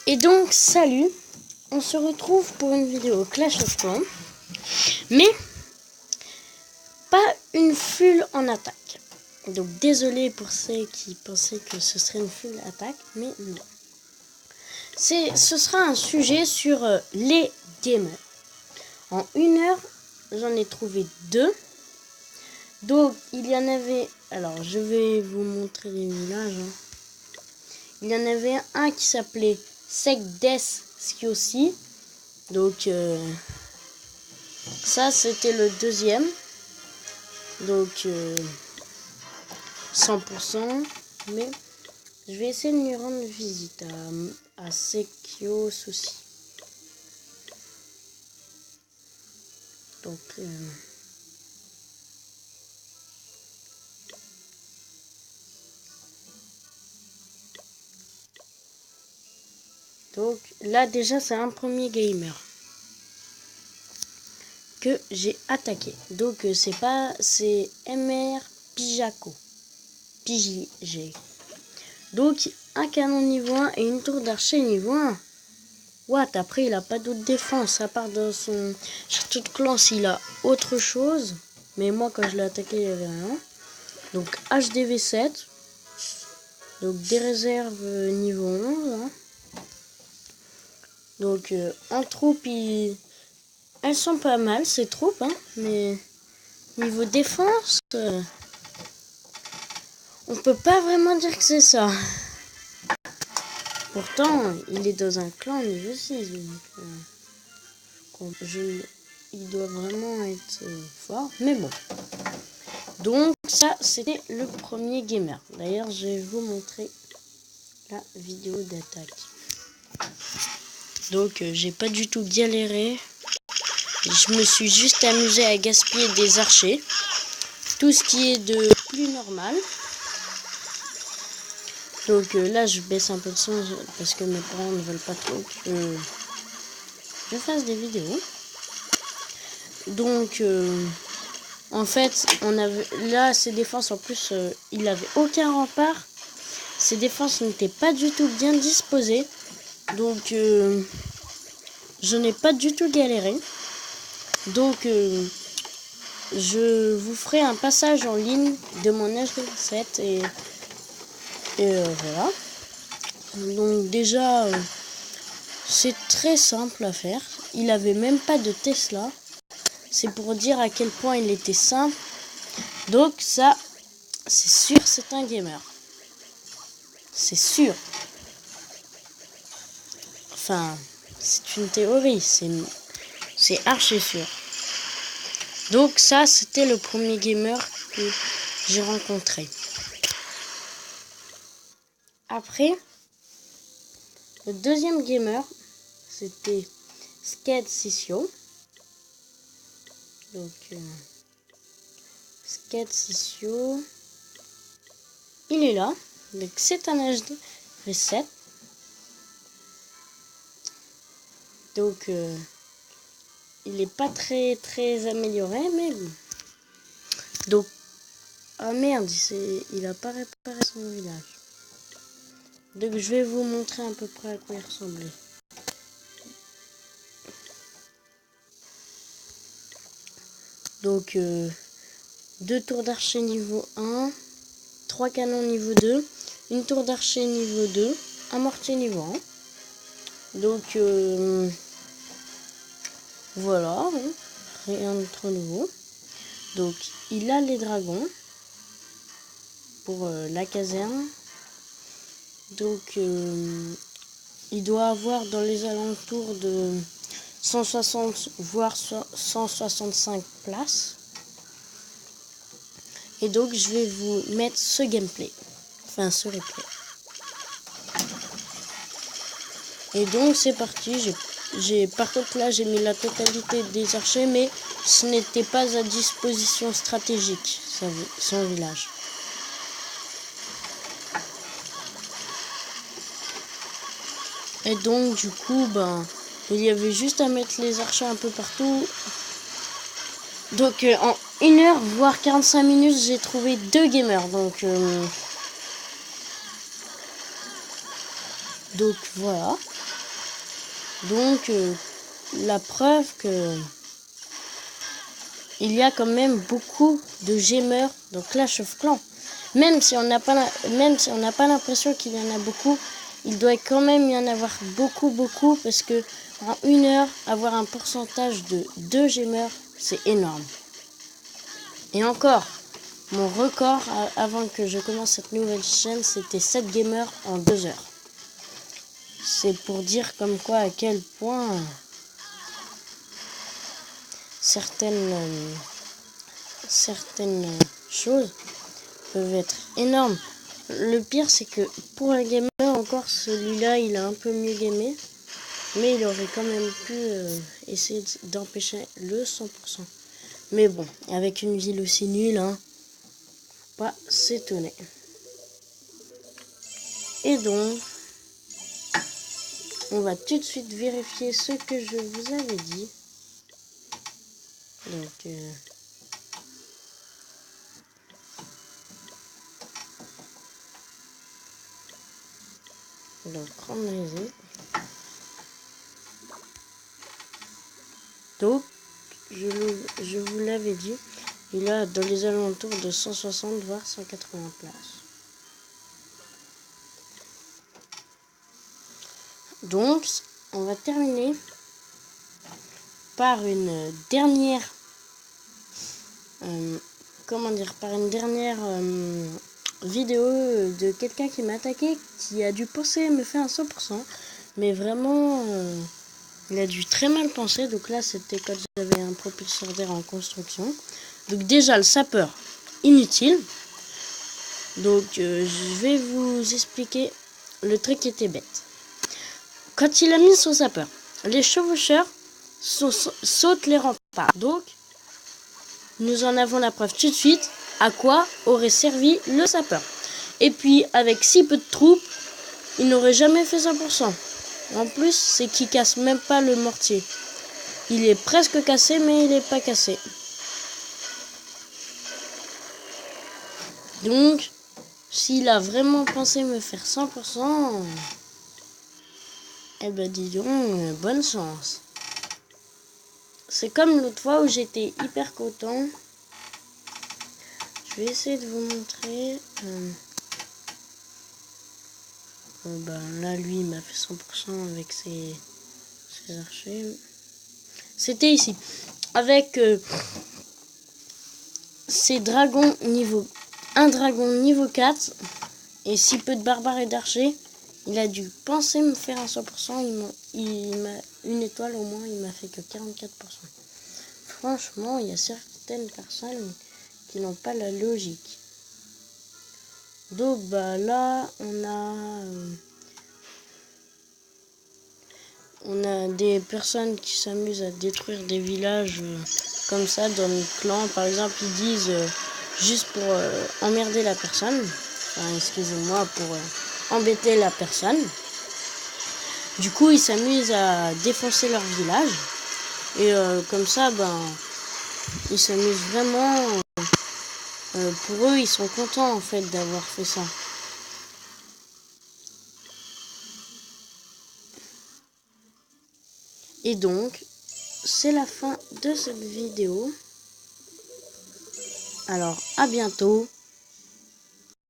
Et donc, salut, on se retrouve pour une vidéo Clash of Clans, mais pas une full en attaque. Donc, désolé pour ceux qui pensaient que ce serait une full attaque, mais non. Ce sera un sujet sur les gamers. En 1 heure, j'en ai trouvé 2. Donc, il y en avait... Alors, je vais vous montrer les villages. Il y en avait un qui s'appelait Sekdes-Skiosi. Donc, ça, c'était le deuxième. Donc, 100%. Mais je vais essayer de lui rendre visite à Sekios aussi. Donc, là déjà c'est un premier gamer que j'ai attaqué. Donc c'est MR Pijako. PJ. Donc un canon niveau 1 et une tour d'archer niveau 1. What? Après il a pas d'autre défense à part dans son château de clan s'il a autre chose. Mais moi quand je l'ai attaqué il y avait rien. Donc HDV 7. Donc des réserves niveau 11. Hein. Donc en troupe, elles sont pas mal ces troupes, hein, mais niveau défense, on peut pas vraiment dire que c'est ça. Pourtant, il est dans un clan niveau 6, donc il doit vraiment être fort, mais bon. Donc ça, c'était le premier gamer. D'ailleurs, je vais vous montrer la vidéo d'attaque. Donc j'ai pas du tout galéré. Je me suis juste amusé à gaspiller des archers. Tout ce qui est de plus normal. Donc là je baisse un peu le son parce que mes parents ne veulent pas trop que je fasse des vidéos. Donc en fait on avait là ses défenses en plus il n'avait aucun rempart. Ses défenses n'étaient pas du tout bien disposées. Donc je n'ai pas du tout galéré. Donc je vous ferai un passage en ligne de mon HDV7 et voilà. Donc déjà c'est très simple à faire. Il avait même pas de Tesla. C'est pour dire à quel point il était simple. Donc ça c'est sûr c'est un gamer. C'est sûr. Enfin, c'est une théorie, c'est archi sûr. Donc ça, c'était le premier gamer que j'ai rencontré. Après, le deuxième gamer, c'était Sked-Sisio. Donc, Sked-Sisio, il est là. Donc c'est un HDV 7. Donc il est pas très amélioré, mais bon. Donc ah merde, il a pas réparé son village. Donc je vais vous montrer à peu près à quoi il ressemblait. Donc 2 tours d'archer niveau 1, 3 canons niveau 2, une tour d'archer niveau 2, un mortier niveau 1. Donc voilà, hein, rien de trop nouveau. Donc il a les dragons pour la caserne. Donc il doit avoir dans les alentours de 160 voire 165 places. Et donc je vais vous mettre ce gameplay, enfin ce replay. Et donc c'est parti. Par contre là j'ai mis la totalité des archers, mais ce n'était pas à disposition stratégique son village. Et donc du coup il y avait juste à mettre les archers un peu partout. Donc en 1 heure voire 45 minutes j'ai trouvé 2 gamers. Donc voilà. Donc la preuve que il y a quand même beaucoup de gamers dans Clash of Clans. Même si on n'a pas l'impression qu'il y en a beaucoup, il doit quand même y en avoir beaucoup parce que en 1 heure, avoir un pourcentage de 2 gamers, c'est énorme. Et encore, mon record avant que je commence cette nouvelle chaîne, c'était 7 gamers en 2 heures. C'est pour dire comme quoi à quel point certaines choses peuvent être énormes. Le pire, c'est que pour un gamer, encore celui-là, il a un peu mieux gamé. Mais il aurait quand même pu essayer d'empêcher le 100%. Mais bon, avec une ville aussi nulle, hein, faut pas s'étonner. Et donc, on va tout de suite vérifier ce que je vous avais dit. Donc randomiser. Donc, je vous l'avais dit, il a dans les alentours de 160 voire 180 places. Donc, on va terminer par une dernière vidéo de quelqu'un qui m'a attaqué, qui a dû penser me faire un 100%, mais vraiment il a dû très mal penser. Donc là c'était quand j'avais un propulseur d'air en construction. Donc déjà le sapeur inutile. Donc je vais vous expliquer le truc qui était bête. Quand il a mis son sapeur, les chevaucheurs sautent les remparts. Donc nous en avons la preuve tout de suite à quoi aurait servi le sapeur. Et puis, avec si peu de troupes, il n'aurait jamais fait 100%. En plus, c'est qu'il casse même pas le mortier. Il est presque cassé, mais il n'est pas cassé. Donc, s'il a vraiment pensé me faire 100%, eh ben dis donc, bonne chance. C'est comme l'autre fois où j'étais hyper content. Je vais essayer de vous montrer. Là, lui, il m'a fait 100% avec ses archers. C'était ici. Avec ces dragons un dragon niveau 4 et si peu de barbares et d'archers, il a dû penser me faire un 100%. Il m'a une étoile au moins, il m'a fait que 44%. Franchement, il y a certaines personnes qui n'ont pas la logique. Donc là, on a des personnes qui s'amusent à détruire des villages comme ça dans le clan. Par exemple, ils disent juste pour emmerder la personne. Enfin, excusez-moi, pour embêter la personne. Du coup, ils s'amusent à défoncer leur village. Et comme ça, ils s'amusent vraiment. Pour eux, ils sont contents en fait d'avoir fait ça. Et donc, c'est la fin de cette vidéo. Alors, à bientôt.